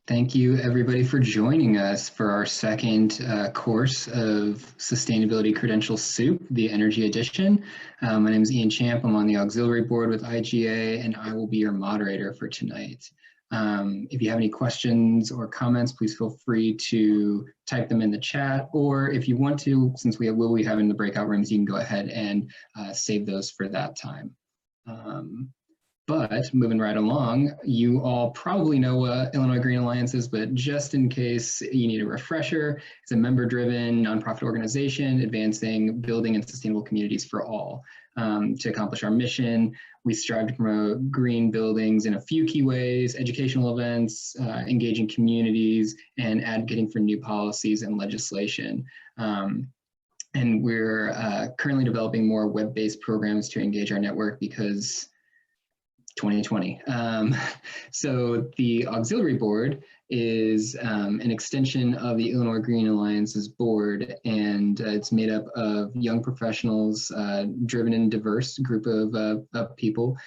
Thank you, everybody, for joining us for our second course of Sustainability Credential Soup, the Energy Edition. My name is Ian Champ. I'm on the auxiliary board with IGA, and I will be your moderator for tonight. If you have any questions or comments, please feel free to type them in the chat, or if you want to, since we will be having the breakout rooms, you can go ahead and save those for that time. But moving right along, you all probably know what Illinois Green Alliance is, but just in case you need a refresher, it's a member-driven nonprofit organization advancing building and sustainable communities for all. To accomplish our mission, we strive to promote green buildings in a few key ways: educational events, engaging communities, and advocating for new policies and legislation. And we're currently developing more web-based programs to engage our network because 2020. So the auxiliary board is an extension of the Illinois Green Alliance's board, and it's made up of young professionals, driven and diverse group of people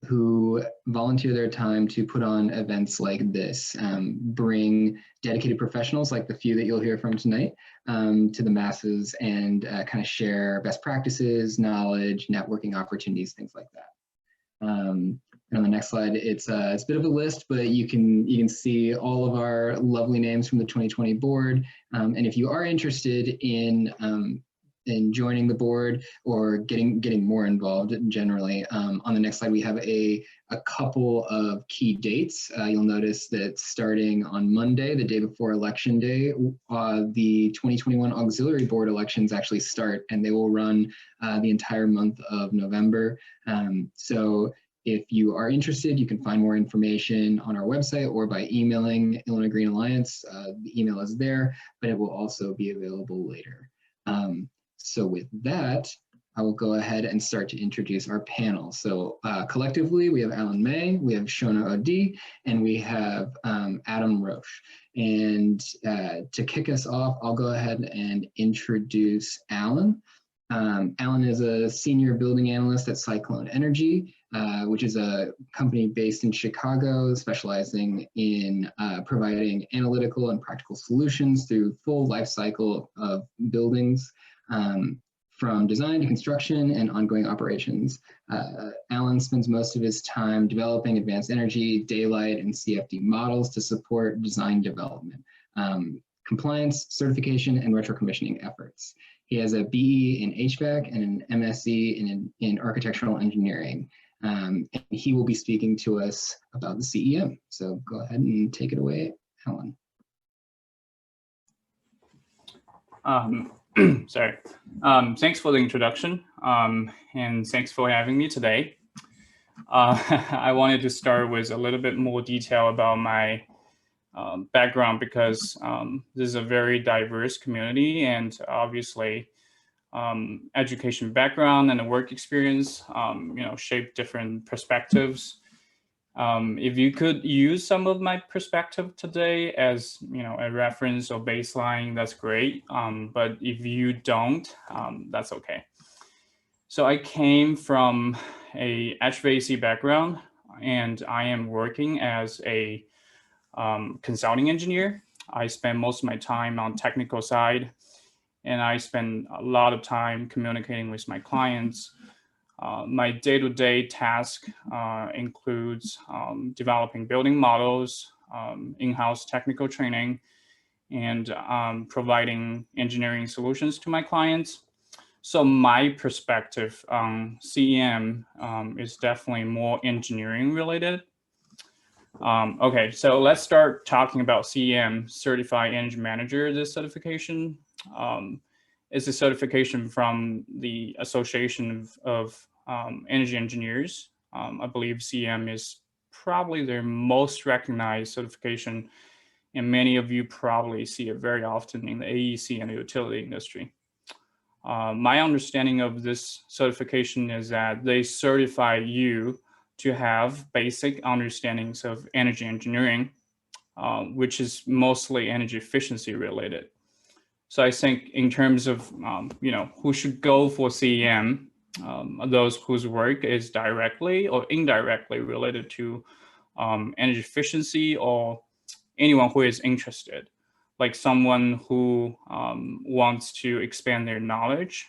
who volunteer their time to put on events like this, bring dedicated professionals like the few that you'll hear from tonight to the masses, and kind of share best practices, knowledge, networking opportunities, things like that. And on the next slide, it's a bit of a list, but you can see all of our lovely names from the 2020 board. And if you are interested in joining the board or getting more involved generally, on the next slide we have a couple of key dates. You'll notice that starting on Monday, the day before Election Day, the 2021 auxiliary board elections actually start, and they will run the entire month of November. So if you are interested, you can find more information on our website or by emailing Illinois Green Alliance. The email is there, but it will also be available later. So with that, I will go ahead and start to introduce our panel. So collectively, we have Alan May, we have Shona O'Dea, and we have Adam Roche. And to kick us off, I'll go ahead and introduce Alan. Alan is a senior building analyst at Cyclone Energy, which is a company based in Chicago, specializing in providing analytical and practical solutions through full life cycle of buildings, from design to construction and ongoing operations. Alan spends most of his time developing advanced energy, daylight, and CFD models to support design development, compliance, certification, and retrocommissioning efforts. He has a BE in HVAC and an MSc in architectural engineering. And he will be speaking to us about the CEM. So go ahead and take it away, Alan. Sorry. Thanks for the introduction, and thanks for having me today. I wanted to start with a little bit more detail about my background, because this is a very diverse community, and obviously education background and the work experience shape different perspectives. If you could use some of my perspective today as a reference or baseline, that's great. But if you don't, that's okay. So I came from a HVAC background, and I am working as a consulting engineer. I spend most of my time on technical side, and I spend a lot of time communicating with my clients. My day-to-day task includes developing building models, in-house technical training, and providing engineering solutions to my clients. So my perspective on CEM is definitely more engineering related. Okay, so let's start talking about CEM, Certified Energy Manager. This certification is a certification from the Association of Energy Engineers. I believe CEM is probably their most recognized certification, and many of you probably see it very often in the AEC and the utility industry. My understanding of this certification is that they certify you to have basic understandings of energy engineering, which is mostly energy efficiency related. So I think in terms of who should go for CEM, those whose work is directly or indirectly related to energy efficiency, or anyone who is interested, like someone who wants to expand their knowledge.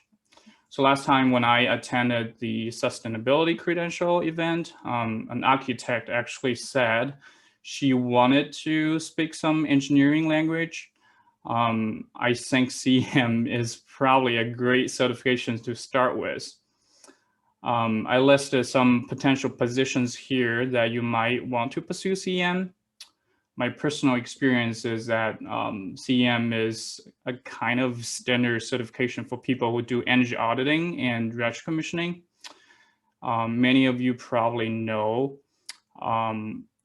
So last time when I attended the sustainability credential event, an architect actually said she wanted to speak some engineering language. I think CEM is probably a great certification to start with. I listed some potential positions here that you might want to pursue CEM. My personal experience is that CEM is a kind of standard certification for people who do energy auditing and Roche commissioning. Many of you probably know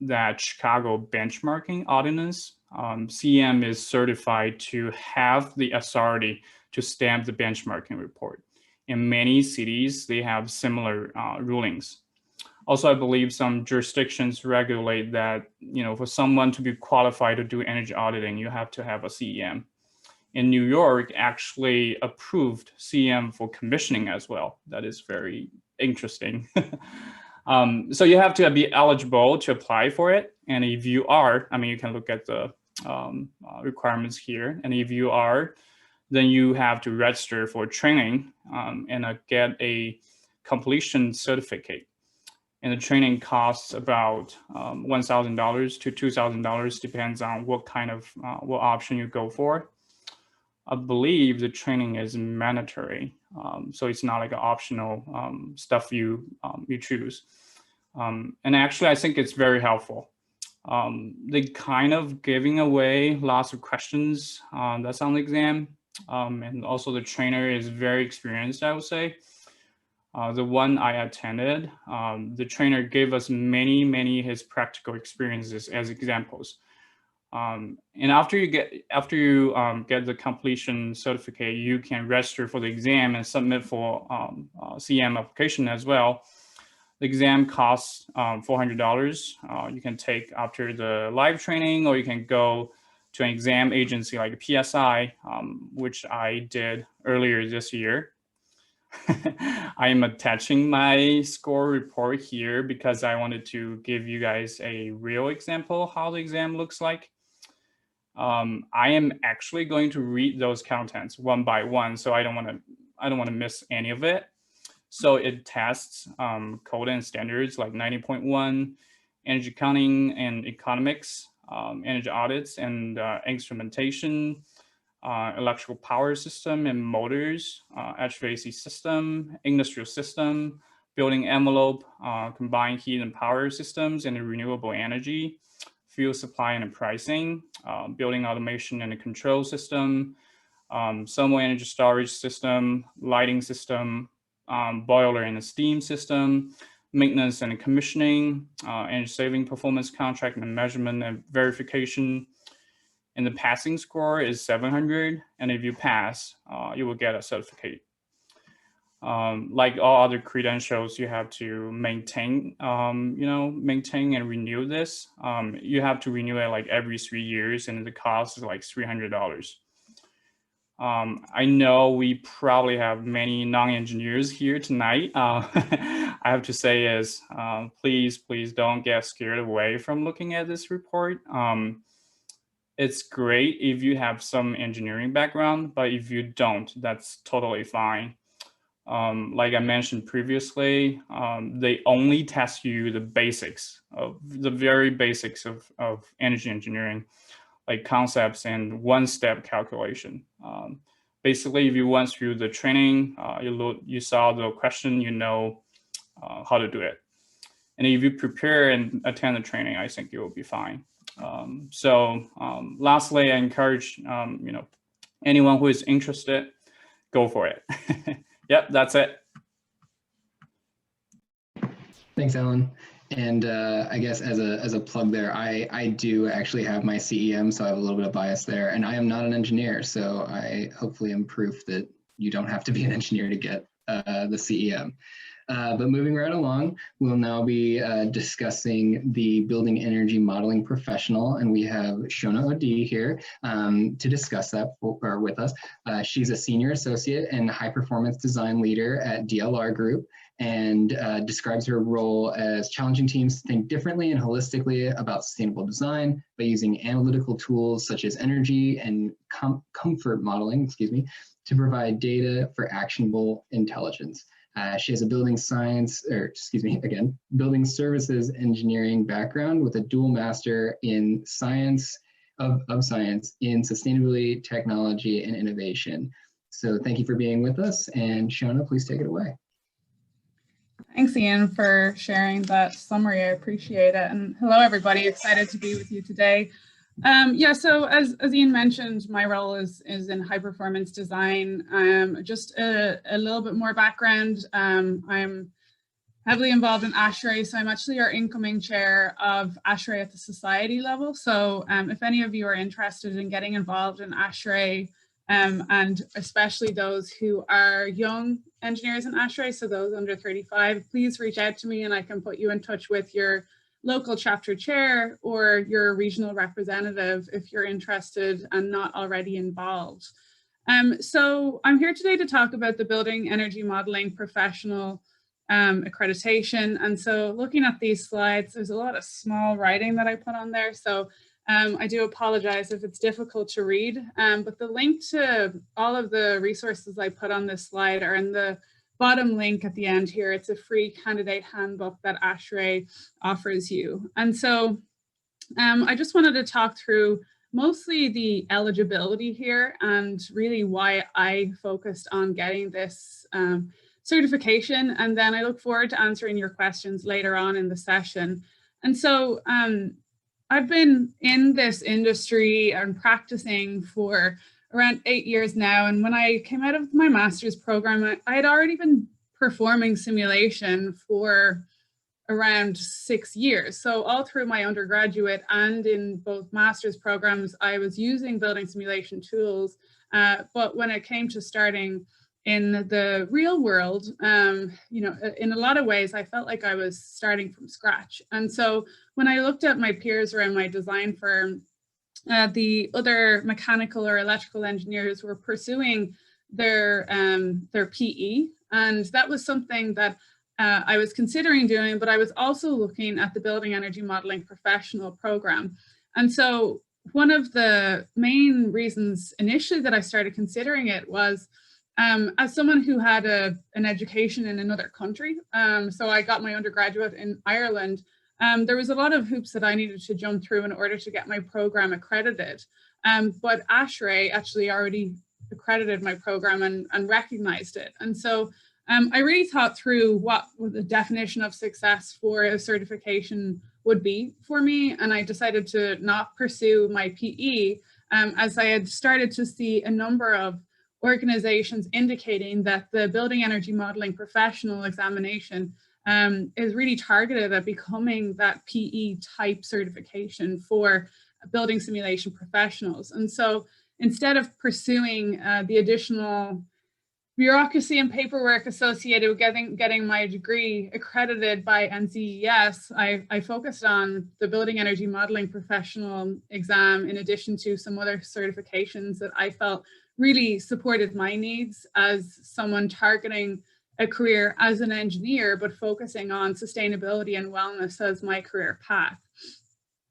that Chicago benchmarking ordinance, CEM is certified to have the authority to stamp the benchmarking report. In many cities, they have similar rulings. Also, I believe some jurisdictions regulate that, for someone to be qualified to do energy auditing, you have to have a CEM. In New York, actually approved CEM for commissioning as well. That is very interesting. So you have to be eligible to apply for it. And if you are, you can look at the requirements here. And if you are, then you have to register for training and get a completion certificate. And the training costs about $1,000 to $2,000, depends on what kind of what option you go for. I believe the training is mandatory, so it's not like an optional stuff you choose. And actually, I think it's very helpful. They kind of giving away lots of questions that's on the exam, and also the trainer is very experienced, I would say. The one I attended, the trainer gave us many his practical experiences as examples. And after you get the completion certificate, you can register for the exam and submit for CEM application as well. The exam costs $400. You can take after the live training, or you can go to an exam agency like PSI, which I did earlier this year. I am attaching my score report here because I wanted to give you guys a real example how the exam looks like. I am actually going to read those contents one by one, so I don't want to miss any of it. So it tests code and standards like 90.1, energy accounting and economics, energy audits and instrumentation, electrical power system and motors, HVAC system, industrial system, building envelope, combined heat and power systems and renewable energy, fuel supply and pricing, building automation and a control system, thermal energy storage system, lighting system, boiler and a steam system, maintenance and commissioning, energy saving performance contract and measurement and verification. And the passing score is 700. And if you pass, you will get a certificate. Like all other credentials, you have to maintain, maintain and renew this. You have to renew it like every 3 years, and the cost is like $300. I know we probably have many non-engineers here tonight. I have to say is, please don't get scared away from looking at this report. It's great if you have some engineering background, but if you don't, that's totally fine. Like I mentioned previously, they only test you the basics of the very basics of energy engineering, like concepts and one-step calculation. Basically, if you went through the training, you saw the question, you know how to do it. And if you prepare and attend the training, I think you will be fine. Lastly, I encourage anyone who is interested, go for it. Yep, that's it. Thanks, Alan. And I guess as a plug there, I do actually have my CEM, so I have a little bit of bias there. And I am not an engineer, so I hopefully am proof that you don't have to be an engineer to get the CEM. But moving right along, we'll now be discussing the Building Energy Modeling Professional, and we have Shona O'Dea here to discuss that with us. She's a Senior Associate and High Performance Design Leader at DLR Group, and describes her role as challenging teams to think differently and holistically about sustainable design by using analytical tools such as energy and comfort modeling, to provide data for actionable intelligence. She has a building services engineering background with a dual master in science of science in sustainability, technology, and innovation. So thank you for being with us, and Shona, please take it away. Thanks, Ian, for sharing that summary. I appreciate it. And hello, everybody. Excited to be with you today. So as Ian mentioned, my role is in high performance design. Just a little bit more background. I'm heavily involved in ASHRAE, so I'm actually our incoming chair of ASHRAE at the society level. So if any of you are interested in getting involved in ASHRAE, and especially those who are young engineers in ASHRAE, so those under 35, please reach out to me and I can put you in touch with your local chapter chair or your regional representative if you're interested and not already involved. So I'm here today to talk about the Building Energy Modeling Professional accreditation. And so looking at these slides, there's a lot of small writing that I put on there. So I do apologize if it's difficult to read, but the link to all of the resources I put on this slide are in the bottom link at the end here. It's a free candidate handbook that ASHRAE offers you. And so I just wanted to talk through mostly the eligibility here and really why I focused on getting this certification. And then I look forward to answering your questions later on in the session. And so I've been in this industry and practicing for around 8 years now. And when I came out of my master's program, I had already been performing simulation for around 6 years. So all through my undergraduate and in both master's programs, I was using building simulation tools. But when it came to starting in the real world, in a lot of ways, I felt like I was starting from scratch. And so when I looked at my peers around my design firm, the other mechanical or electrical engineers were pursuing their PE. And that was something that I was considering doing, but I was also looking at the Building Energy Modeling Professional program. And so one of the main reasons initially that I started considering it was as someone who had an education in another country, so I got my undergraduate in Ireland, there was a lot of hoops that I needed to jump through in order to get my program accredited. But ASHRAE actually already accredited my program and recognized it. And so I really thought through what the definition of success for a certification would be for me. And I decided to not pursue my PE as I had started to see a number of organizations indicating that the Building Energy Modeling Professional examination is really targeted at becoming that PE type certification for building simulation professionals. And so instead of pursuing the additional bureaucracy and paperwork associated with getting my degree accredited by NCES, I focused on the Building Energy Modeling Professional exam in addition to some other certifications that I felt really supported my needs as someone targeting a career as an engineer, but focusing on sustainability and wellness as my career path.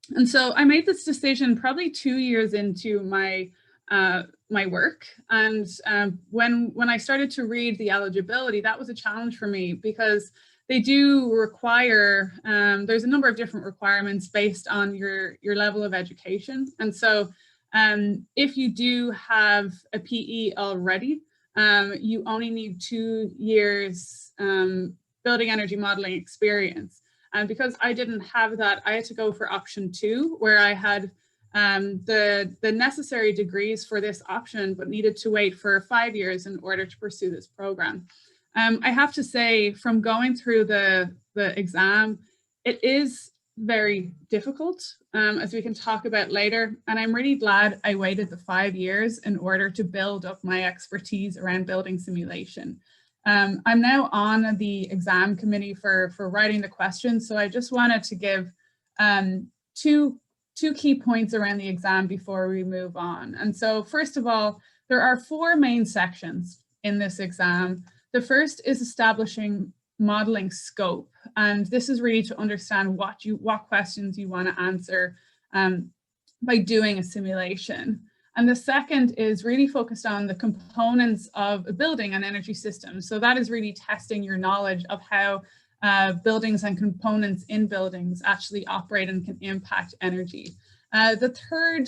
And so I made this decision probably 2 years into my my work. And when I started to read the eligibility, that was a challenge for me because they do require, there's a number of different requirements based on your level of education. And so if you do have a PE already, you only need 2 years building energy modeling experience. And because I didn't have that, I had to go for option 2, where I had the necessary degrees for this option, but needed to wait for 5 years in order to pursue this program. I have to say, from going through the exam, it is very difficult, as we can talk about later. And I'm really glad I waited the 5 years in order to build up my expertise around building simulation. I'm now on the exam committee for writing the questions. So I just wanted to give two key points around the exam before we move on. And so first of all, there are 4 main sections in this exam. The first is establishing modeling scope. And this is really to understand what questions you want to answer by doing a simulation. And the second is really focused on the components of a building and energy system. So that is really testing your knowledge of how buildings and components in buildings actually operate and can impact energy. The third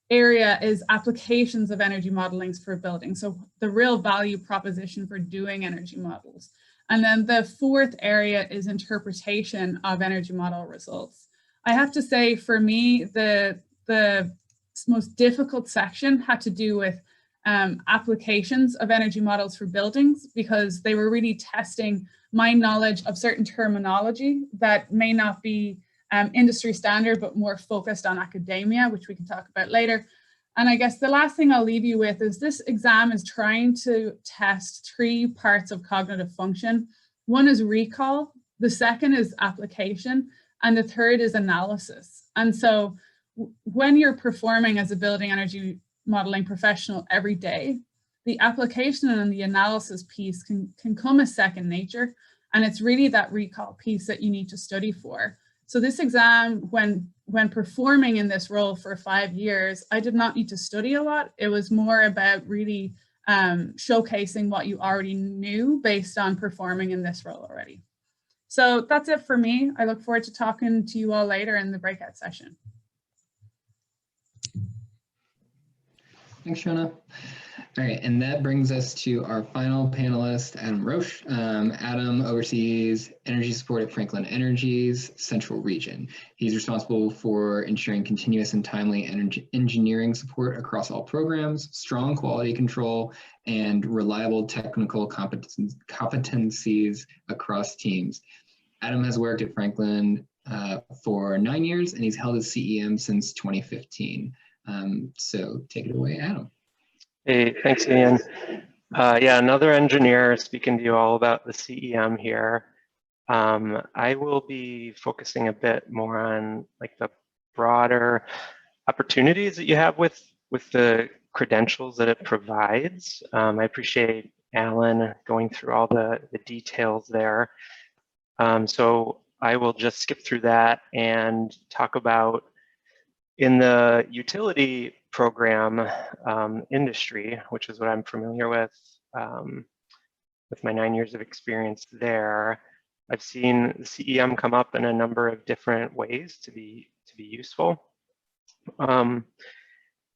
area is applications of energy modelings for buildings. So the real value proposition for doing energy models. And then the fourth area is interpretation of energy model results. I have to say, for me, the most difficult section had to do with applications of energy models for buildings, because they were really testing my knowledge of certain terminology that may not be industry standard, but more focused on academia, which we can talk about later. And I guess the last thing I'll leave you with is this exam is trying to test 3 parts of cognitive function. One is recall, the second is application, and the third is analysis. And so when you're performing as a building energy modeling professional every day, the application and the analysis piece can come as second nature. And it's really that recall piece that you need to study for. So this exam, when performing in this role for 5 years, I did not need to study a lot. It was more about really showcasing what you already knew based on performing in this role already. So that's it for me. I look forward to talking to you all later in the breakout session. Thanks, Shona. All right, and that brings us to our final panelist, Adam Roche. Adam oversees energy support at Franklin Energy's Central Region. He's responsible for ensuring continuous and timely energy engineering support across all programs, strong quality control, and reliable technical competencies across teams. Adam has worked at Franklin for 9 years, and he's held his CEM since 2015. So take it away, Adam. Hey, thanks, Ian. Yeah, another engineer speaking to you all about the CEM here. I will be focusing a bit more on like the broader opportunities that you have with the credentials that it provides. I appreciate Alan going through all the details there. So I will just skip through that and talk about in the utility program industry, which is what I'm familiar with my 9 years of experience there. I've seen the CEM come up in a number of different ways to be useful.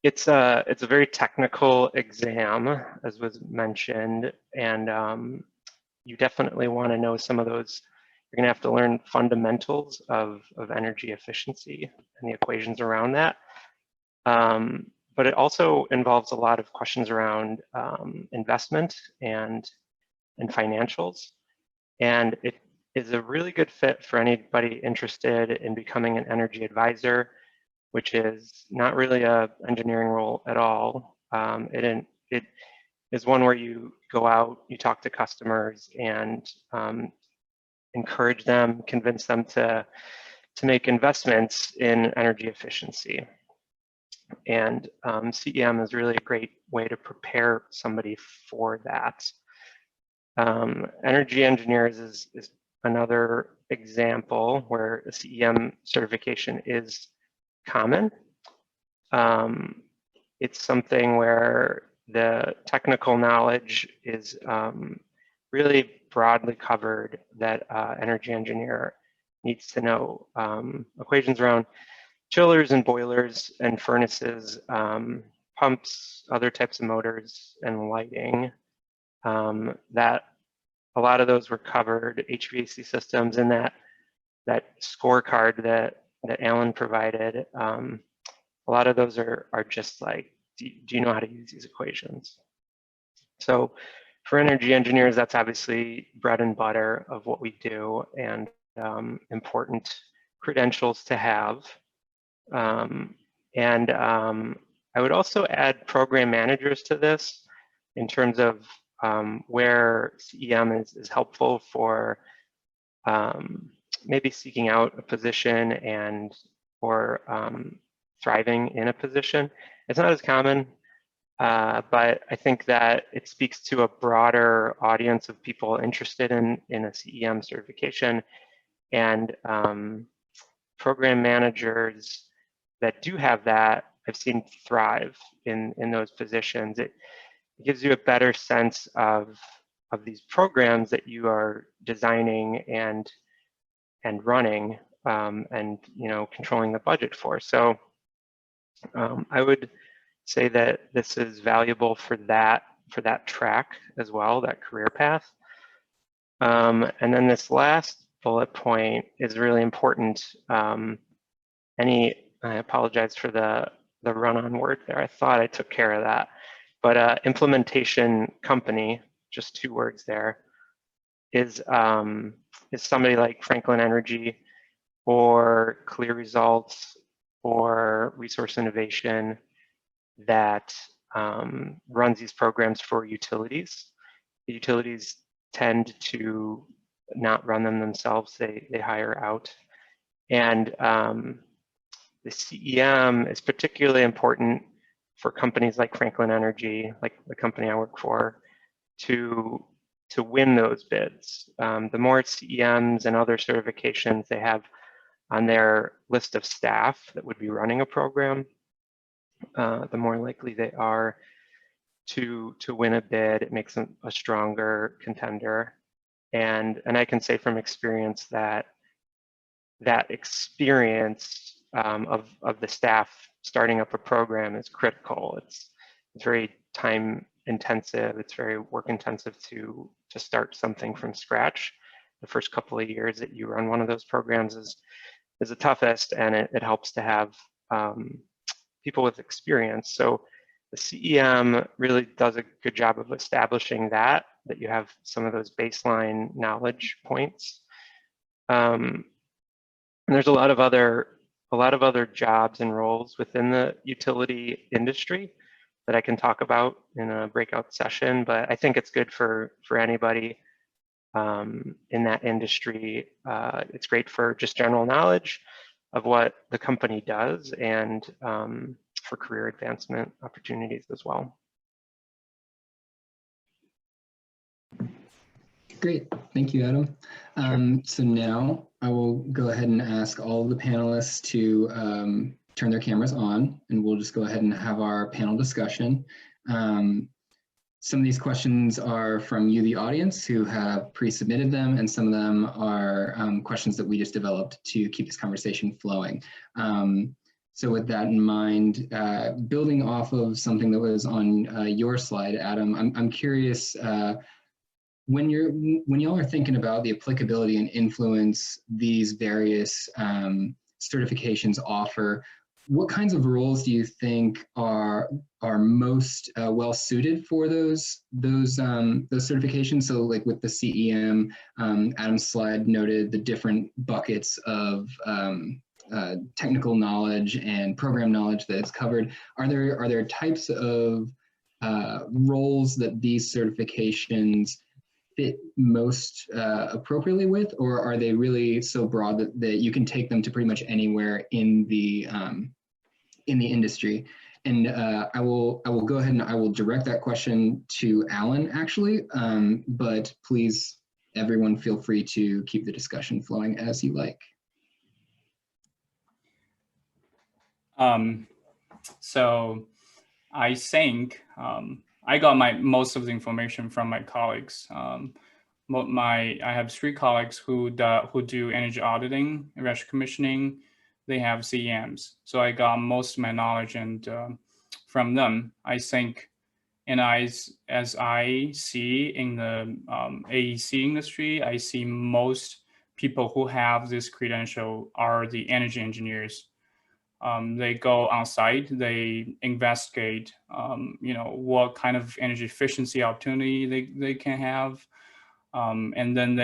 It's a very technical exam, as was mentioned, and you definitely want to know some of those. You're going to have to learn fundamentals of energy efficiency and the equations around that. But it also involves a lot of questions around investment and financials. And it is a really good fit for anybody interested in becoming an energy advisor, which is not really an engineering role at all. It is one where you go out, you talk to customers, and encourage them, convince them to make investments in energy efficiency. And CEM is really a great way to prepare somebody for that. Energy engineers is another example where a CEM certification is common. It's something where the technical knowledge is really broadly covered that energy engineer needs to know. Equations around chillers and boilers and furnaces, pumps, other types of motors, and lighting. That a lot of those were covered, HVAC systems, and that scorecard that Alan provided. A lot of those are just like, do you know how to use these equations? So for energy engineers, that's obviously bread and butter of what we do, and important credentials to have. I would also add program managers to this in terms of where CEM is helpful for maybe seeking out a position or thriving in a position. It's not as common. but I think that it speaks to a broader audience of people interested in a CEM certification, and program managers that do have that, I've seen thrive in those positions. It gives you a better sense of these programs that you are designing and running, and controlling the budget for. So I would say that this is valuable for that track as well, that career path. And then this last bullet point is really important. I apologize for the run-on word there. I thought I took care of that. But implementation company, just 2 words there, is somebody like Franklin Energy or Clear Results or Resource Innovation that runs these programs for utilities. The utilities tend to not run them themselves. They hire out. And the CEM is particularly important for companies like Franklin Energy, like the company I work for, to win those bids. The more CEMs and other certifications they have on their list of staff that would be running a program, the more likely they are to win a bid. It makes them a stronger contender. And I can say from experience that experience of the staff starting up a program is critical. It's very time intensive. It's very work intensive to start something from scratch. The first couple of years that you run one of those programs is the toughest, and it helps to have people with experience. So the CEM really does a good job of establishing that you have some of those baseline knowledge points. And there's a lot of other jobs and roles within the utility industry that I can talk about in a breakout session, but I think it's good for anybody in that industry. It's great for just general knowledge of what the company does, and for career advancement opportunities as well. Great, thank you, Adam. So now I will go ahead and ask all of the panelists to turn their cameras on, and we'll just go ahead and have our panel discussion. Some of these questions are from you, the audience, who have pre-submitted them, and some of them are questions that we just developed to keep this conversation flowing. So with that in mind, building off of something that was on your slide, Adam, I'm curious, when y'all are thinking about the applicability and influence these various certifications offer, what kinds of roles do you think are most well suited for those certifications? So, like with the CEM, Adam's slide noted the different buckets of technical knowledge and program knowledge that is covered. Are there types of roles that these certifications fit most appropriately with, or are they really so broad that you can take them to pretty much anywhere in the industry? And I will go ahead and I will direct that question to Alan, actually, but please, everyone, feel free to keep the discussion flowing as you like. So I think I got most of the information from my colleagues. I have 3 colleagues who do energy auditing, Roche commissioning. They have CEMs, so I got most of my knowledge and from them. I think, and as I see in the AEC industry, I see most people who have this credential are the energy engineers. They go on site, they investigate, what kind of energy efficiency opportunity they can have. And then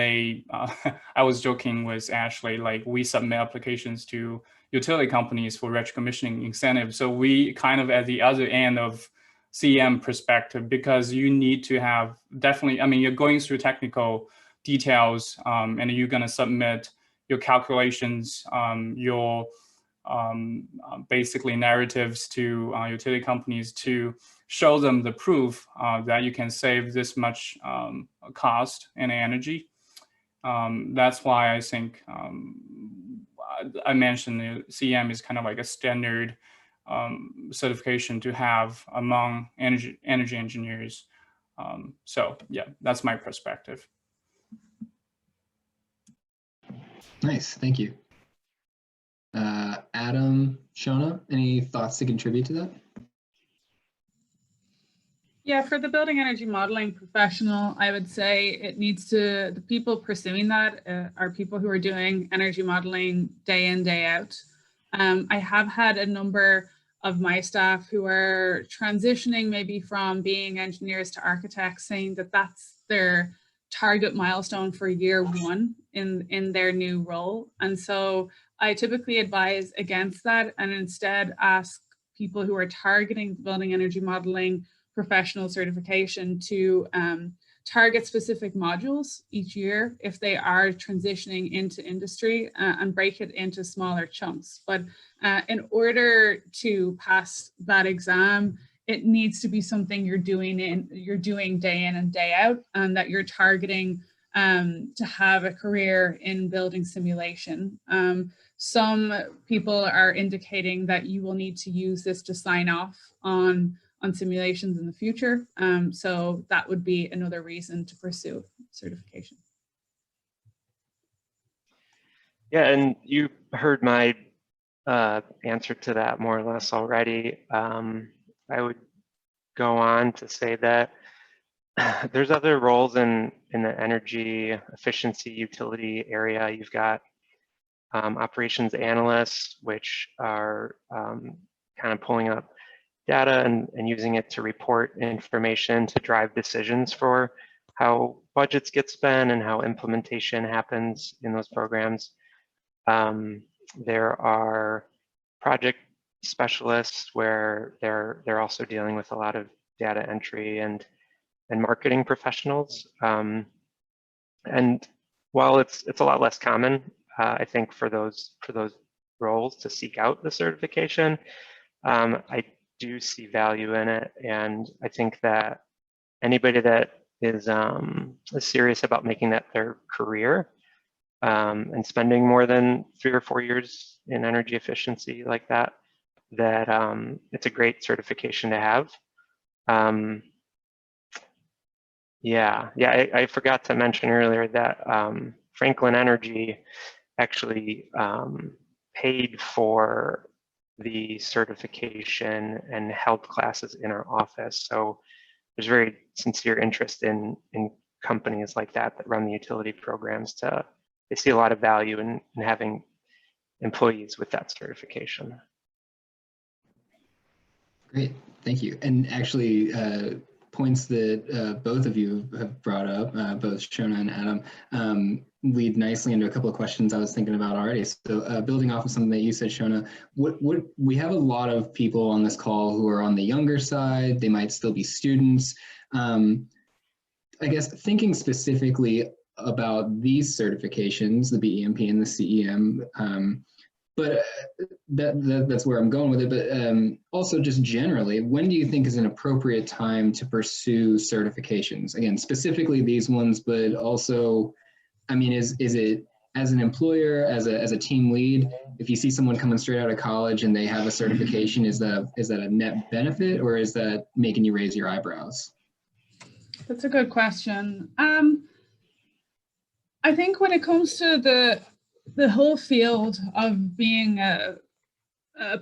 I was joking with Ashley, like we submit applications to utility companies for recommissioning incentives. So we kind of at the other end of CEM perspective, because you need to have definitely, I mean, you're going through technical details and you're going to submit your calculations, your basically narratives to utility companies to show them the proof that you can save this much cost and energy. That's why I think I mentioned the CEM is kind of like a standard certification to have among energy engineers. So yeah, that's my perspective. Nice, thank you. Adam, Shona, any thoughts to contribute to that? Yeah, for the building energy modeling professional, I would say it needs to, the people pursuing that are people who are doing energy modeling day in, day out. I have had a number of my staff who are transitioning maybe from being engineers to architects, saying that that's their target milestone for year one in their new role. And so I typically advise against that and instead ask people who are targeting building energy modeling professional certification to target specific modules each year if they are transitioning into industry and break it into smaller chunks. But in order to pass that exam, it needs to be something you're doing day in and day out, and that you're targeting to have a career in building simulation. Some people are indicating that you will need to use this to sign off on simulations in the future. So that would be another reason to pursue certification. Yeah, and you heard my answer to that more or less already. I would go on to say that there's other roles in the energy efficiency utility area. You've got operations analysts, which are kind of pulling up data and using it to report information to drive decisions for how budgets get spent and how implementation happens in those programs. There are project specialists where they're also dealing with a lot of data entry and marketing professionals. And while it's a lot less common, I think for those roles to seek out the certification, I do see value in it, and I think that anybody that is serious about making that their career and spending more than 3 or 4 years in energy efficiency like that, it's a great certification to have. I forgot to mention earlier that Franklin Energy actually paid for the certification and held classes in our office. So there's very sincere interest in companies like that run the utility programs. They see a lot of value in having employees with that certification. Great, thank you. And actually, points that both of you have brought up, both Shona and Adam, lead nicely into a couple of questions I was thinking about already. So building off of something that you said, Shona, we have a lot of people on this call who are on the younger side. They might still be students. I guess thinking specifically about these certifications, the BEMP and the CEM, but that's where I'm going with it. But also just generally, when do you think is an appropriate time to pursue certifications? Again, specifically these ones, but also, I mean, is it as an employer, as a team lead, if you see someone coming straight out of college and they have a certification, is that a net benefit, or is that making you raise your eyebrows? That's a good question. I think when it comes to the whole field of being a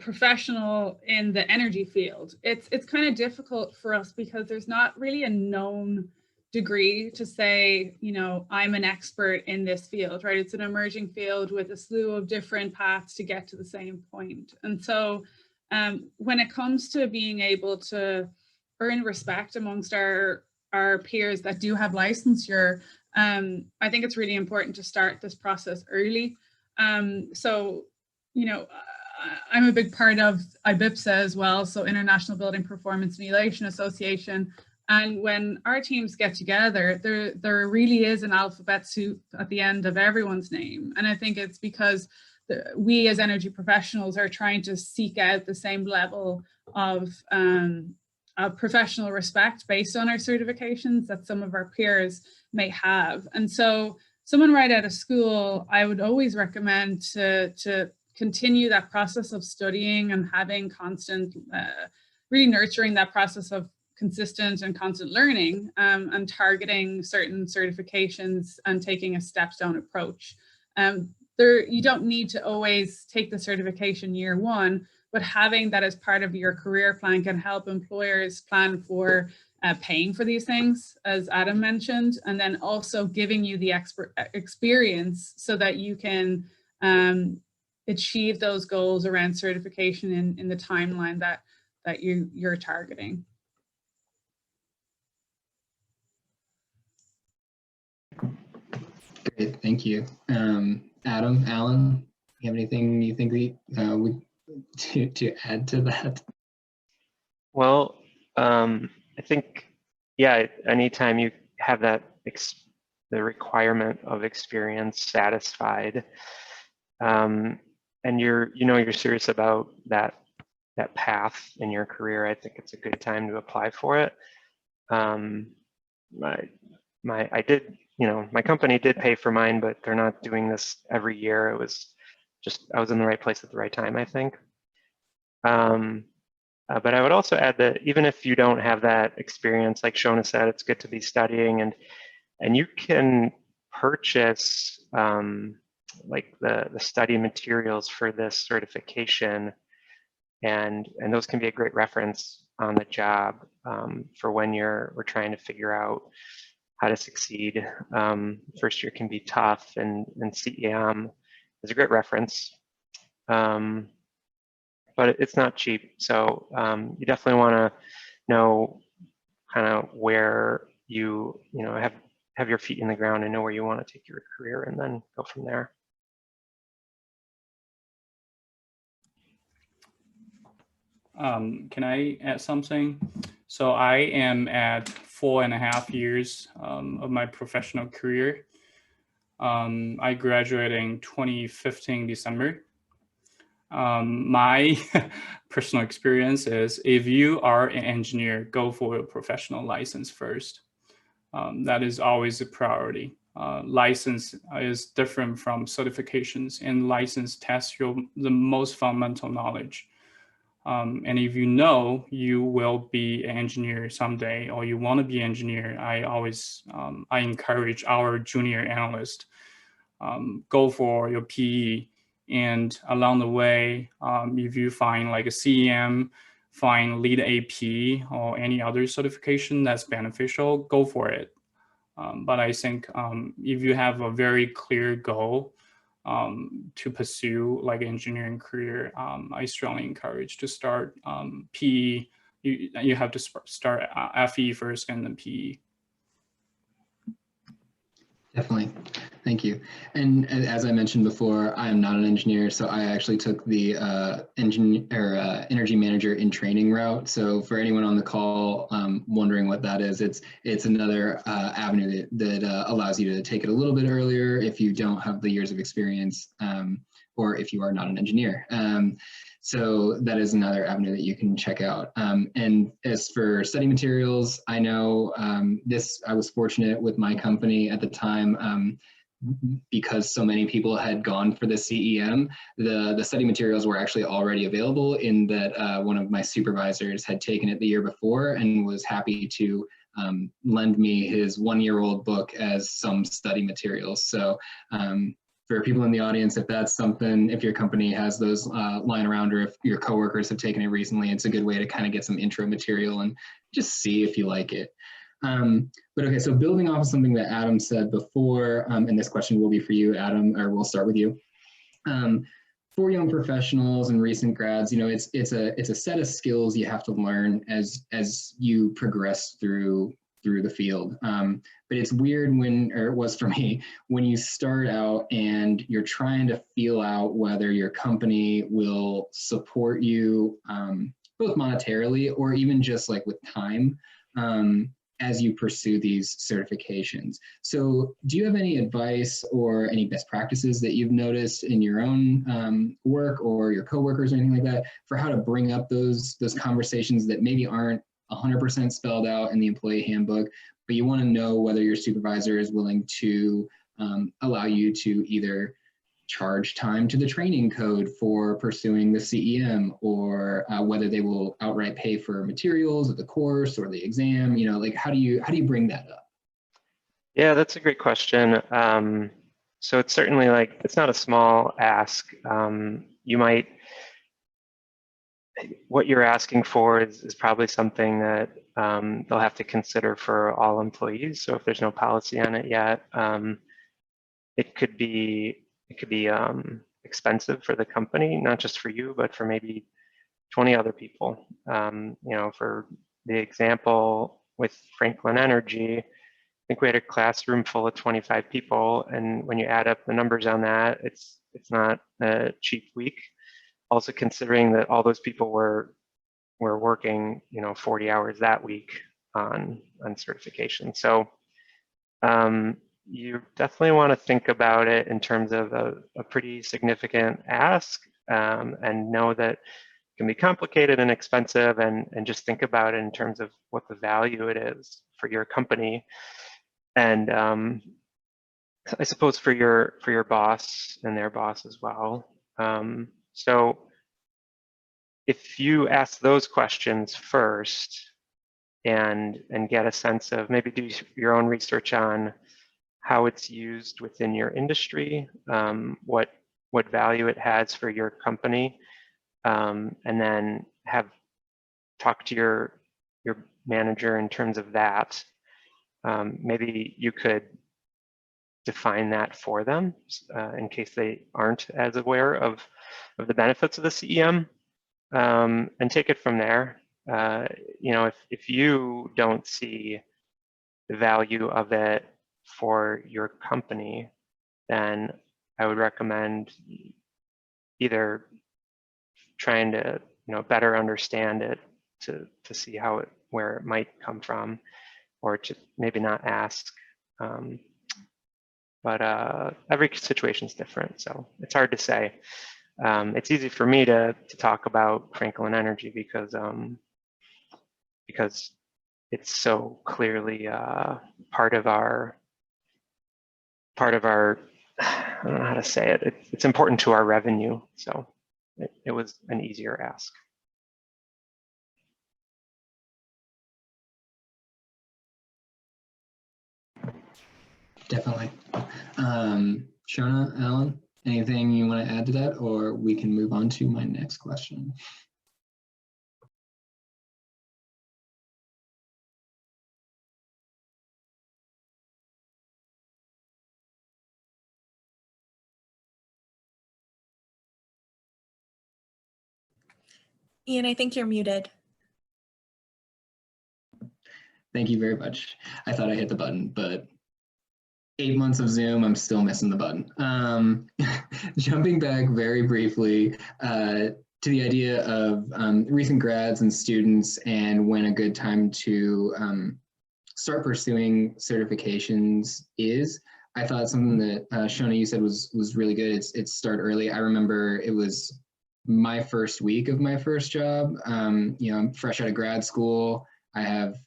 professional in the energy field, it's kind of difficult for us because there's not really a known degree to say, you know, I'm an expert in this field, right? It's an emerging field with a slew of different paths to get to the same point. And so when it comes to being able to earn respect amongst our peers that do have licensure, I think it's really important to start this process early. So, you know, I'm a big part of IBIPSA as well, so International Building Performance Simulation Association. And when our teams get together, there really is an alphabet soup at the end of everyone's name. And I think it's because we as energy professionals are trying to seek out the same level of professional respect based on our certifications that some of our peers may have. And so someone right out of school, I would always recommend to continue that process of studying and having constant, really nurturing that process of consistent and constant learning, and targeting certain certifications and taking a steps-down approach. You don't need to always take the certification year one, but having that as part of your career plan can help employers plan for paying for these things, as Adam mentioned, and then also giving you the experience so that you can achieve those goals around certification in the timeline that you're targeting. Great, thank you. Adam, Alan, you have anything you think to add to that? Well, I think, yeah, anytime you have that the requirement of experience satisfied, and you're serious about that path in your career, I think it's a good time to apply for it. My company did pay for mine, but they're not doing this every year. It was just, I was in the right place at the right time, I think. But I would also add that even if you don't have that experience, like Shona said, it's good to be studying, and you can purchase like the study materials for this certification, and those can be a great reference on the job for when we're trying to figure out how to succeed. First year can be tough, and CEM is a great reference. But it's not cheap, so you definitely want to know kind of where you have your feet in the ground and know where you want to take your career, and then go from there. Can I add something? So I am at 4.5 years of my professional career. I graduated in 2015 December. My personal experience is, if you are an engineer, go for a professional license first. That is always a priority. License is different from certifications, and license tests the most fundamental knowledge. And if you know you will be an engineer someday, or you want to be an engineer, I encourage our junior analyst, go for your PE. And along the way, if you find like a CEM, find lead AP or any other certification that's beneficial, go for it. But I think if you have a very clear goal to pursue like an engineering career, I strongly encourage to start PE. You have to start FE first and then PE. Definitely. Thank you. And as I mentioned before, I am not an engineer, so I actually took the energy manager in training route. So for anyone on the call wondering what that is, it's another avenue that allows you to take it a little bit earlier if you don't have the years of experience, or if you are not an engineer. So that is another avenue that you can check out. And as for study materials, I know I was fortunate with my company at the time, because so many people had gone for the CEM, the study materials were actually already available, in that one of my supervisors had taken it the year before and was happy to lend me his 1-year-old book as some study materials. So for people in the audience, if that's something, if your company has those lying around, or if your coworkers have taken it recently, it's a good way to kind of get some intro material and just see if you like it. But okay, so building off of something that Adam said before, and this question will be for you, Adam, or we'll start with you. For young professionals and recent grads, it's a set of skills you have to learn as you progress through the field. But it's weird it was for me, when you start out and you're trying to feel out whether your company will support you, both monetarily or even just like with time, as you pursue these certifications. So do you have any advice or any best practices that you've noticed in your own work or your coworkers or anything like that, for how to bring up those conversations that maybe aren't 100% spelled out in the employee handbook, but you want to know whether your supervisor is willing to allow you to either charge time to the training code for pursuing the CEM, or whether they will outright pay for materials of the course or the exam. You know, like how do you bring that up? Yeah, that's a great question. So it's certainly like, it's not a small ask. You might, what you're asking for is probably something that they'll have to consider for all employees. So if there's no policy on it yet, it could be expensive for the company, not just for you, but for maybe 20 other people. You know, for the example with Franklin Energy, I think we had a classroom full of 25 people, and when you add up the numbers on that, it's not a cheap week. Also considering that all those people were working, you know, 40 hours that week on certification. So you definitely want to think about it in terms of a pretty significant ask, and know that it can be complicated and expensive, and just think about it in terms of what the value it is for your company. And I suppose for your boss and their boss as well. So if you ask those questions first and get a sense of, maybe do your own research on how it's used within your industry, what value it has for your company, and then talk to your manager in terms of that. Maybe you could define that for them in case they aren't as aware of the benefits of the CEM, and take it from there. You know, if you don't see the value of it for your company, then I would recommend either trying to, you know, better understand it to see where it might come from, or to maybe not ask. But every situation is different, so it's hard to say. It's easy for me to talk about Franklin Energy because it's so clearly part of our, I don't know how to say it. It's important to our revenue, so it was an easier ask. Definitely. Shona, Alan, anything you want to add to that, or we can move on to my next question? Ian, I think you're muted. Thank you very much. I thought I hit the button, but 8 months of Zoom, I'm still missing the button. Jumping back very briefly to the idea of recent grads and students and when a good time to start pursuing certifications is. I thought something that Shona, you said was really good. It's start early. I remember it was my first week of my first job. You know, I'm fresh out of grad school. I have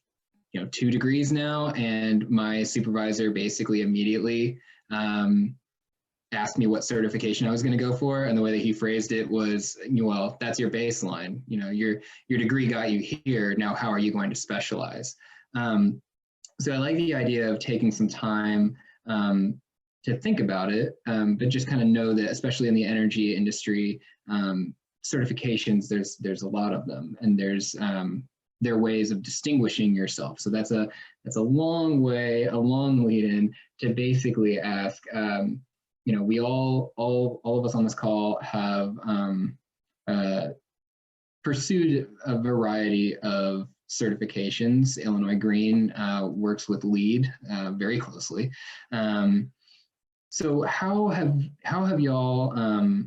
2 degrees now, and my supervisor basically immediately asked me what certification I was going to go for, and the way that he phrased it was, well, that's your baseline. Your degree got you here. Now, how are you going to specialize? So I like the idea of taking some time to think about it, but just kind of know that, especially in the energy industry, certifications, there's a lot of them, and there are ways of distinguishing yourself. So that's a long lead in to basically ask, we all of us on this call have pursued a variety of certifications. Illinois Green works with LEED very closely. So how have y'all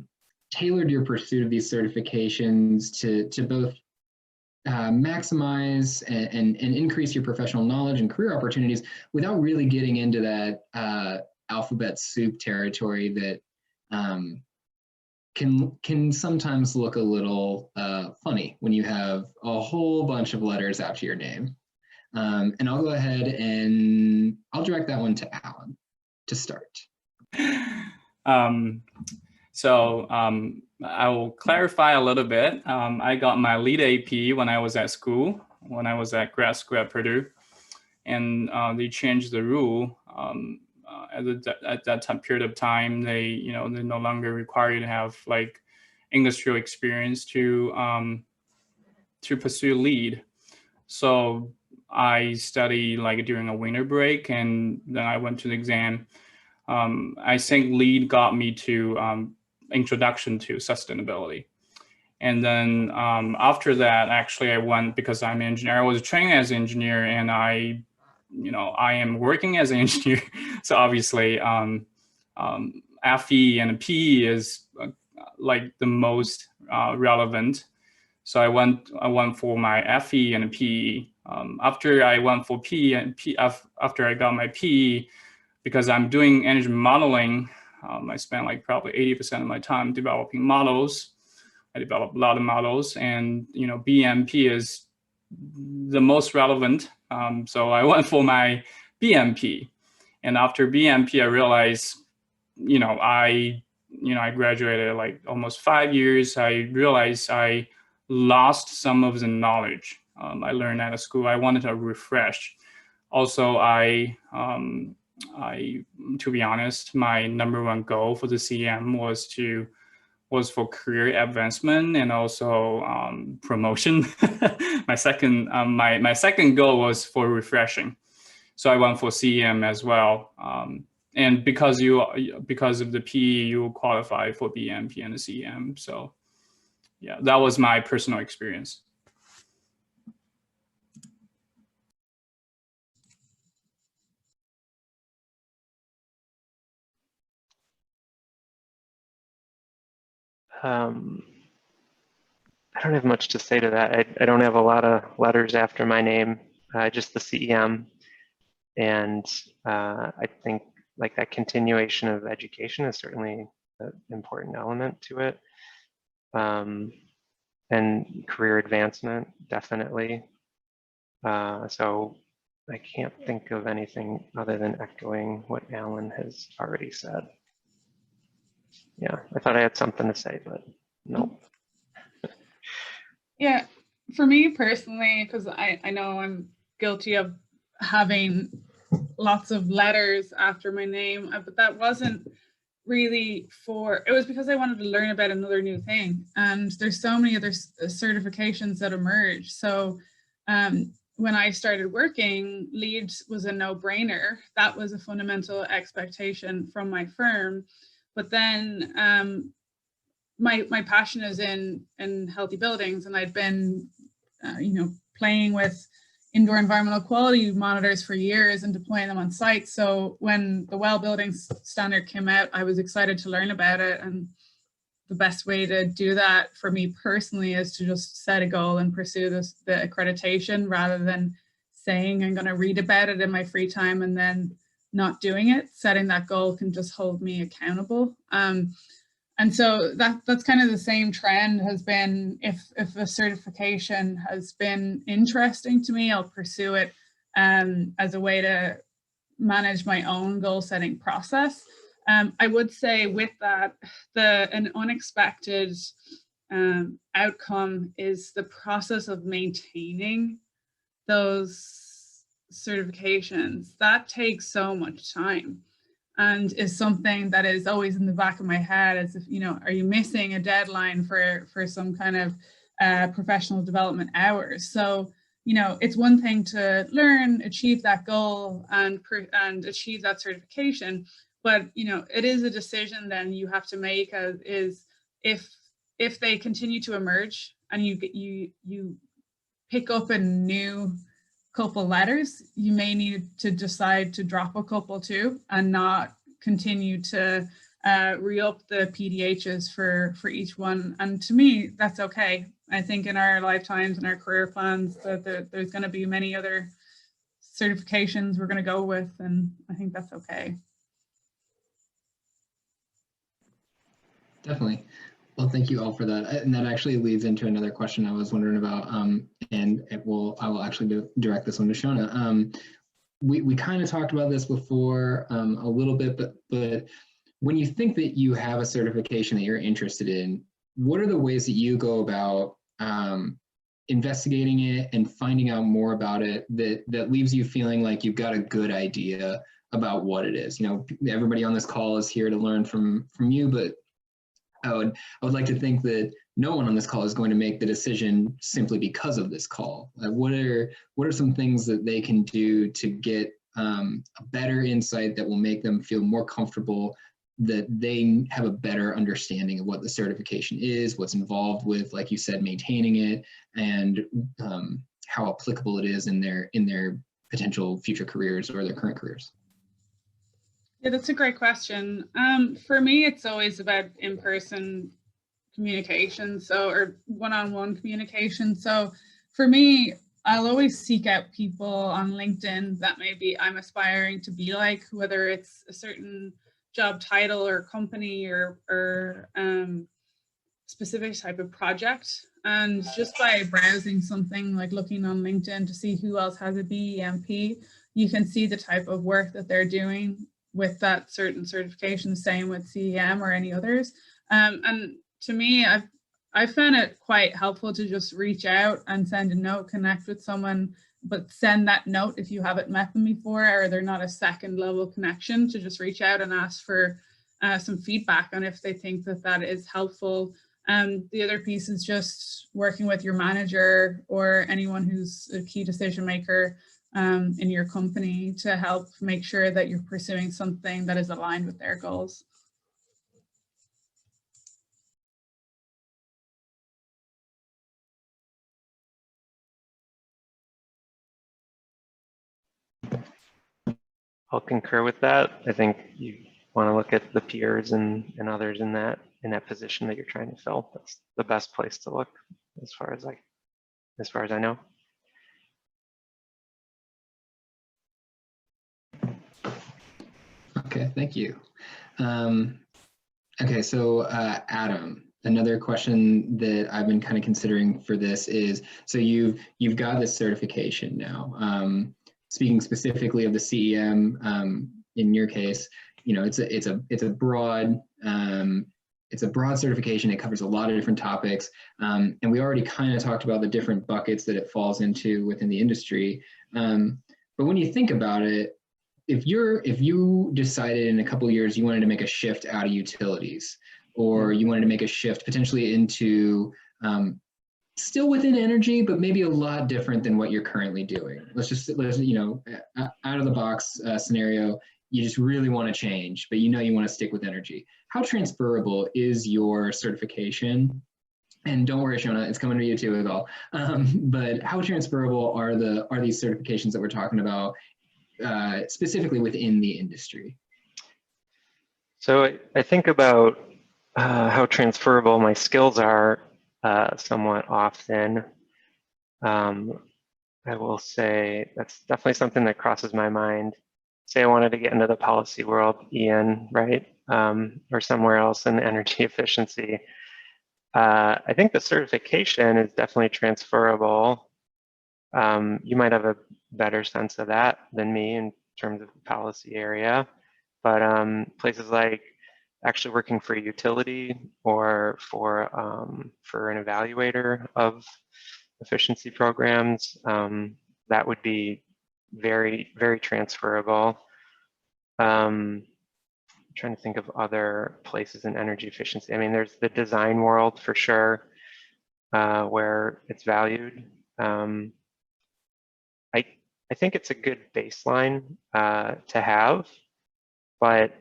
tailored your pursuit of these certifications to both maximize and increase your professional knowledge and career opportunities without really getting into that alphabet soup territory that can sometimes look a little funny when you have a whole bunch of letters after your name. And I'll go ahead and I'll direct that one to Alan to start. I will clarify a little bit. I got my lead AP when I was at school, when I was at grad school at Purdue, and they changed the rule. At that time period of time, they no longer require you to have like industrial experience to pursue lead. So I studied like during a winter break, and then I went to the exam. I think lead got me to introduction to sustainability. And then after that, actually I went, because I'm an engineer, I was trained as an engineer, and I am working as an engineer. So obviously FE and PE is like the most relevant. So I went for my FE and PE. After I went for PE and after I got my PE, because I'm doing energy modeling, I spent like probably 80% of my time developing models. I developed a lot of models, and BMP is the most relevant. So I went for my BMP, and after BMP, I realized, I graduated like almost 5 years. I realized I lost some of the knowledge I learned at school. I wanted to refresh. Also, to be honest, my #1 goal for the CEM was for career advancement and also promotion. My second goal was for refreshing, so I went for CEM as well. And because of the PE, you qualify for BEMP and the CEM. So yeah, that was my personal experience. I don't have much to say to that. I don't have a lot of letters after my name, just the CEM. And I think like that continuation of education is certainly an important element to it. And career advancement, definitely. So I can't think of anything other than echoing what Alan has already said. Yeah, I thought I had something to say, but no. Yeah, for me personally, because I know I'm guilty of having lots of letters after my name, but that wasn't really it was because I wanted to learn about another new thing. And there's so many other certifications that emerge. So when I started working, lead was a no-brainer. That was a fundamental expectation from my firm. But then my passion is in healthy buildings, and I'd been playing with indoor environmental quality monitors for years and deploying them on site. So when the WELL buildings standard came out, I was excited to learn about it. And the best way to do that for me personally is to just set a goal and pursue the accreditation, rather than saying I'm going to read about it in my free time and then not doing it. Setting that goal can just hold me accountable. And so that's kind of the same trend has been. If a certification has been interesting to me, I'll pursue it as a way to manage my own goal setting process. I would say with that, an unexpected outcome is the process of maintaining those certifications. That takes so much time, and is something that is always in the back of my head, as if, are you missing a deadline for some kind of professional development hours? So, it's one thing to learn, achieve that goal and achieve that certification, but, it is a decision then you have to make, is if they continue to emerge and you pick up a new couple letters, you may need to decide to drop a couple too, and not continue to re-up the PDHs for each one. And to me, that's okay. I think in our lifetimes and our career plans that there's going to be many other certifications we're going to go with, and I think that's okay. Definitely. Well, thank you all for that. And that actually leads into another question I was wondering about, and I will actually direct this one to Shona. We kind of talked about this before a little bit, but when you think that you have a certification that you're interested in, what are the ways that you go about investigating it and finding out more about it that leaves you feeling like you've got a good idea about what it is? You know, everybody on this call is here to learn from you, but I would like to think that no one on this call is going to make the decision simply because of this call. What are some things that they can do to get a better insight that will make them feel more comfortable, that they have a better understanding of what the certification is, what's involved with, like you said, maintaining it, and how applicable it is in their potential future careers or their current careers? Yeah, that's a great question. For me, it's always about in-person communication, or one-on-one communication. So for me, I'll always seek out people on LinkedIn that maybe I'm aspiring to be like, whether it's a certain job title or company or specific type of project. And just by browsing something, like looking on LinkedIn to see who else has a BEMP, you can see the type of work that they're doing with that certain certification, same with CEM or any others. And to me, I've found it quite helpful to just reach out and send a note, connect with someone, but send that note if you haven't met them before, or they're not a second level connection, to just reach out and ask for some feedback on if they think that that is helpful. The other piece is just working with your manager or anyone who's a key decision maker in your company to help make sure that you're pursuing something that is aligned with their goals. I'll concur with that. I think you want to look at the peers and others in that position that you're trying to fill. That's the best place to look, as far as I know. Okay, thank you. Okay, so Adam, another question that I've been kind of considering for this is, so you've got this certification now. Speaking specifically of the CEM, in your case, you know, it's a broad certification. It covers a lot of different topics, and we already kind of talked about the different buckets that it falls into within the industry. But when you think about it, if you decided in a couple of years you wanted to make a shift out of utilities, or you wanted to make a shift potentially into still within energy, but maybe a lot different than what you're currently doing. Let's you know, out of the box scenario, you just really want to change, but you know you want to stick with energy. How transferable is your certification? And don't worry, Shona, it's coming to you too as well. But how transferable are these certifications that we're talking about specifically within the industry? So I think about how transferable my skills are somewhat often. I will say that's definitely something that crosses my mind. Say I wanted to get into the policy world, Ian, right? Or somewhere else in energy efficiency. I think the certification is definitely transferable. You might have a better sense of that than me in terms of the policy area, but places like actually working for a utility or for an evaluator of efficiency programs, that would be very, very transferable. I'm trying to think of other places in energy efficiency. I mean, there's the design world for sure, where it's valued. I think it's a good baseline to have, but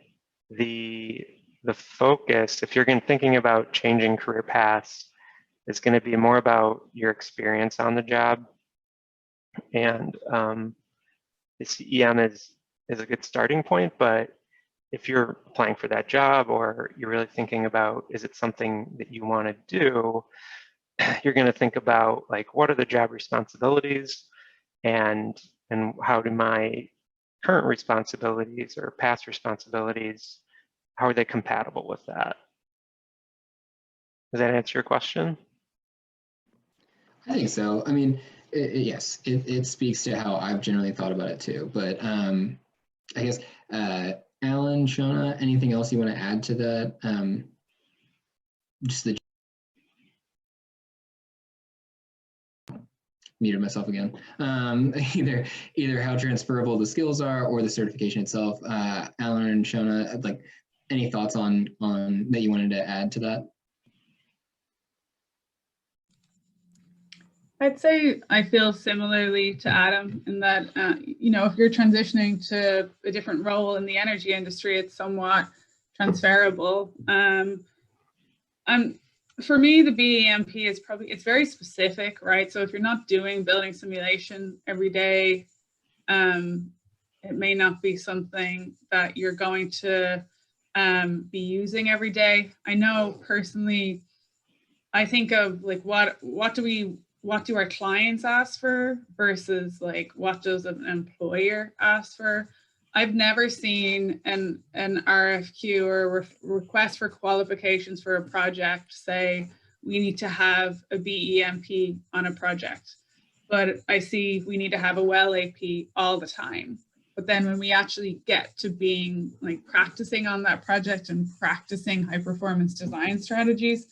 the focus, if you're thinking about changing career paths, is going to be more about your experience on the job. And the CEM is a good starting point, but if you're applying for that job, or you're really thinking about, is it something that you want to do, you're going to think about, like, what are the job responsibilities, and how do my current responsibilities or past responsibilities, how are they compatible with that? Does that answer your question? I think so. I mean, yes, it speaks to how I've generally thought about it too. But I guess, Alan, Shona, anything else you want to add to that? Just the muted myself again. Either how transferable the skills are or the certification itself. Alan and Shona, like, any thoughts on that you wanted to add to that? I'd say I feel similarly to Adam in that, you know, if you're transitioning to a different role in the energy industry, it's somewhat transferable. For me, the BEMP is it's very specific, right? So if you're not doing building simulation every day, it may not be something that you're going to be using every day. I know personally, I think of like, what do our clients ask for versus like what does an employer ask for? I've never seen an RFQ or request for qualifications for a project say we need to have a BEMP on a project, but I see we need to have a well AP all the time. But then when we actually get to being like practicing on that project and practicing high performance design strategies,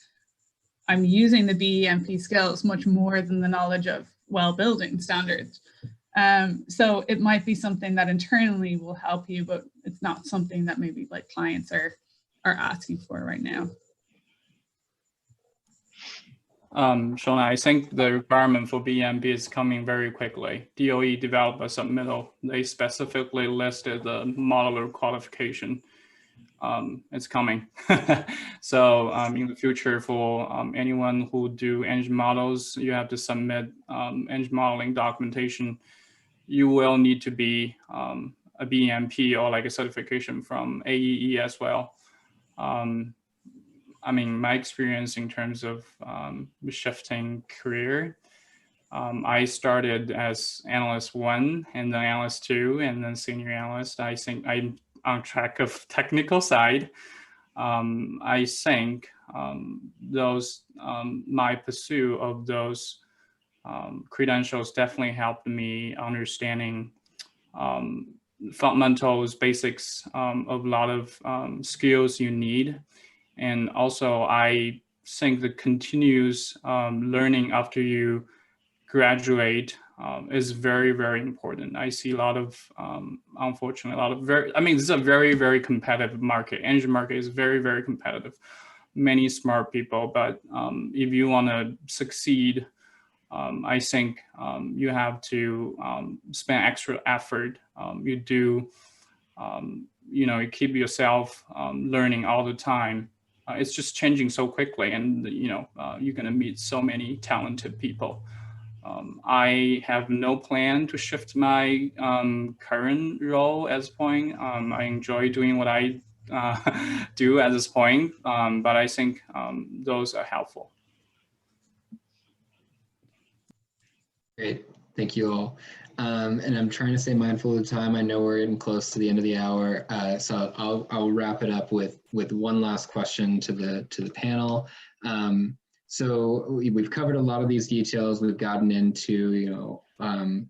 I'm using the BEMP skills much more than the knowledge of well building standards. So it might be something that internally will help you, but it's not something that maybe like clients are asking for right now. Shona, I think the requirement for BEMP is coming very quickly. DOE developed a submittal. They specifically listed the modeler qualification. It's coming. So in the future, for anyone who do engine models, you have to submit engine modeling documentation. You will need to be a BEMP or like a certification from AEE as well. I mean, my experience in terms of shifting career, I started as analyst 1 and then analyst 2 and then senior analyst. I think I'm on track of technical side. I think my pursuit of those credentials definitely helped me understanding fundamentals, basics of a lot of skills you need. And also, I think the continuous learning after you graduate is very, very important. I see a lot of, unfortunately, this is a very, very competitive market. Engine market is very, very competitive. Many smart people, but if you want to succeed, I think you have to spend extra effort. You do, you keep yourself learning all the time. It's just changing so quickly, and you're going to meet so many talented people. I have no plan to shift my current role at this point. I enjoy doing what I do at this point, but I think those are helpful. Great, thank you all. And I'm trying to stay mindful of the time. I know we're getting close to the end of the hour, so I'll wrap it up with one last question to the panel. So we've covered a lot of these details. We've gotten into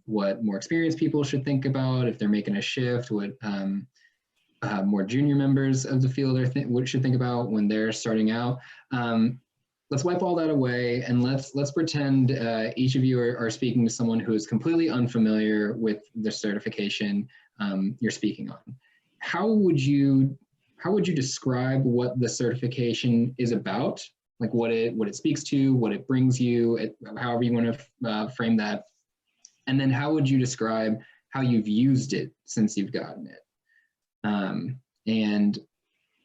what more experienced people should think about if they're making a shift, what more junior members of the field should think about when they're starting out. Let's wipe all that away and let's pretend each of you are speaking to someone who is completely unfamiliar with the certification you're speaking on. How would you describe what the certification is about? Like what it speaks to, what it brings you, however you want to frame that. And then how would you describe how you've used it since you've gotten it? And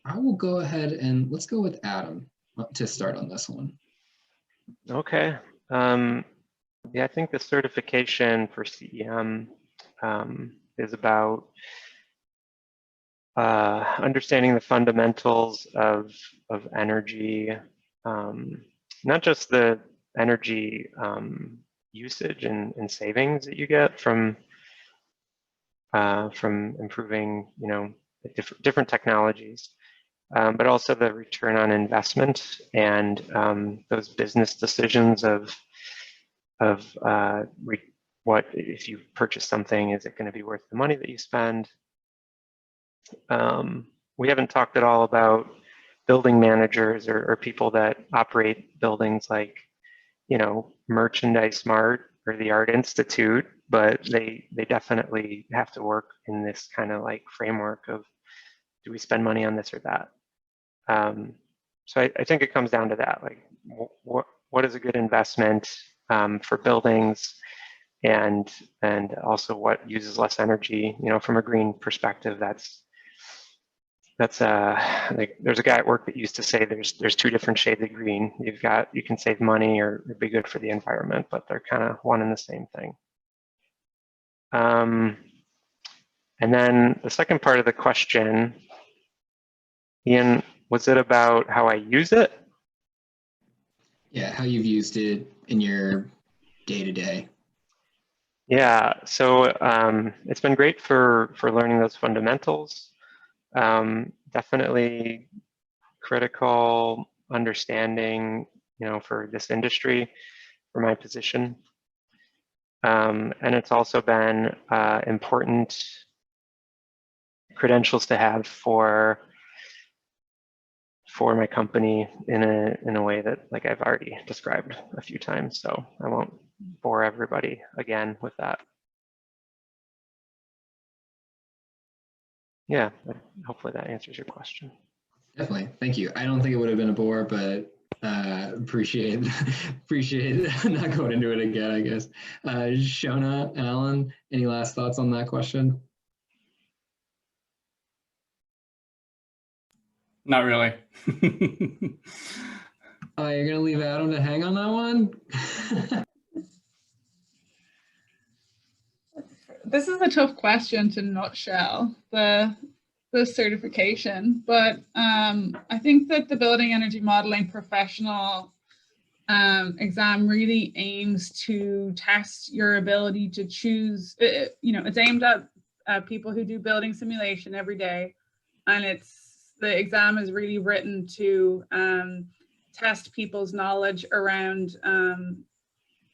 I will go ahead and let's go with Adam to start on this one. Okay. Yeah, I think the certification for CEM is about understanding the fundamentals of energy, not just the energy usage and savings that you get from improving, different technologies, but also the return on investment and those business decisions of what if you purchase something, is it going to be worth the money that you spend? We haven't talked at all about building managers or people that operate buildings like, you know, Merchandise Mart or the Art Institute, but they definitely have to work in this kind of like framework of, do we spend money on this or that? So I think it comes down to that, like what is a good investment for buildings, and also what uses less energy. You know, from a green perspective, that's like, there's a guy at work that used to say there's two different shades of green. You can save money or be good for the environment, but they're kind of one and the same thing. And then the second part of the question, Ian, was it about how I use it? Yeah, how you've used it in your day-to-day. Yeah, so it's been great for learning those fundamentals. Definitely critical understanding, you know, for this industry, for my position. And it's also been important credentials to have for my company in a way that, like, I've already described a few times, so I won't bore everybody again with that. Yeah, hopefully that answers your question. Definitely, thank you. I don't think it would have been a bore, but appreciate not going into it again, I guess. Shona, Alan, any last thoughts on that question? Not really. You're gonna leave Adam to hang on that one? This is a tough question to nutshell, the certification, but I think that the Building Energy Modeling Professional exam really aims to test your ability to choose, you know, it's aimed at people who do building simulation every day, and the exam is really written to test people's knowledge around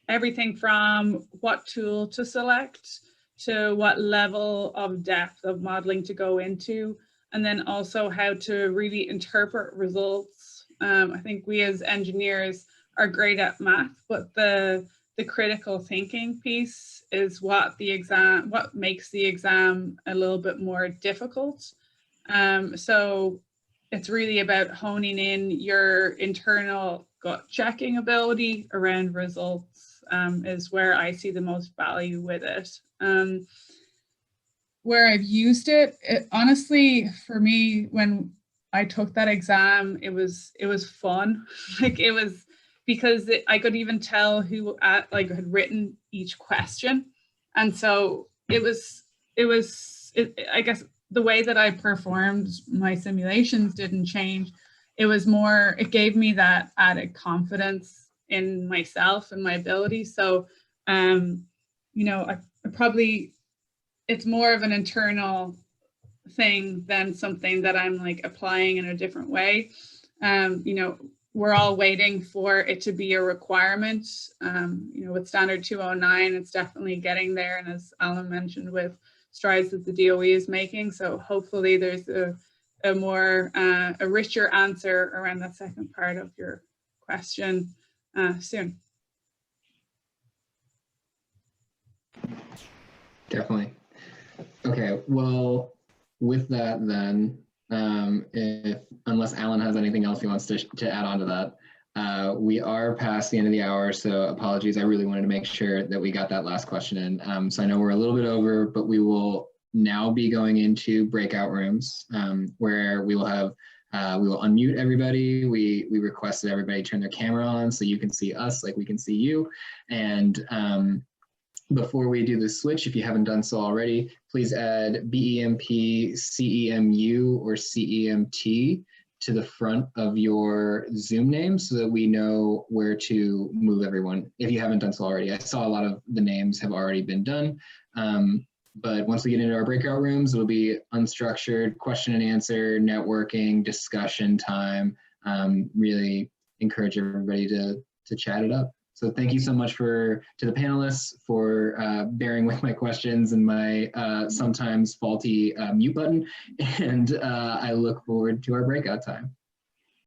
everything from what tool to select to what level of depth of modeling to go into, and then also how to really interpret results. I think we as engineers are great at math, but the critical thinking piece is what makes the exam a little bit more difficult. So it's really about honing in your internal gut checking ability around results, is where I see the most value with it. Where I've used it, honestly, for me, when I took that exam, it was fun. Like, it was, because I could even tell who had written each question, and so I guess the way that I performed my simulations didn't change. It was more, it gave me that added confidence in myself and my ability. So, you know, I probably, it's more of an internal thing than something that I'm like applying in a different way. You know, we're all waiting for it to be a requirement. You know, with standard 209, it's definitely getting there. And as Alan mentioned, with strides that the DOE is making. So hopefully there's a richer answer around that second part of your question soon. Definitely. Okay, well, with that then, unless Alan has anything else he wants to add on to that, we are past the end of the hour, so apologies. I really wanted to make sure that we got that last question in. So I know we're a little bit over, but we will now be going into breakout rooms where we will have, we will unmute everybody. We request that everybody turn their camera on so you can see us like we can see you. And before we do the switch, if you haven't done so already, please add BEMP, CEMU, or CEMT to the front of your Zoom name so that we know where to move everyone, if you haven't done so already. I saw a lot of the names have already been done. But once we get into our breakout rooms, it'll be unstructured question and answer, networking, discussion time. Really encourage everybody to chat it up. So thank you so much to the panelists for bearing with my questions and my sometimes faulty mute button. And I look forward to our breakout time.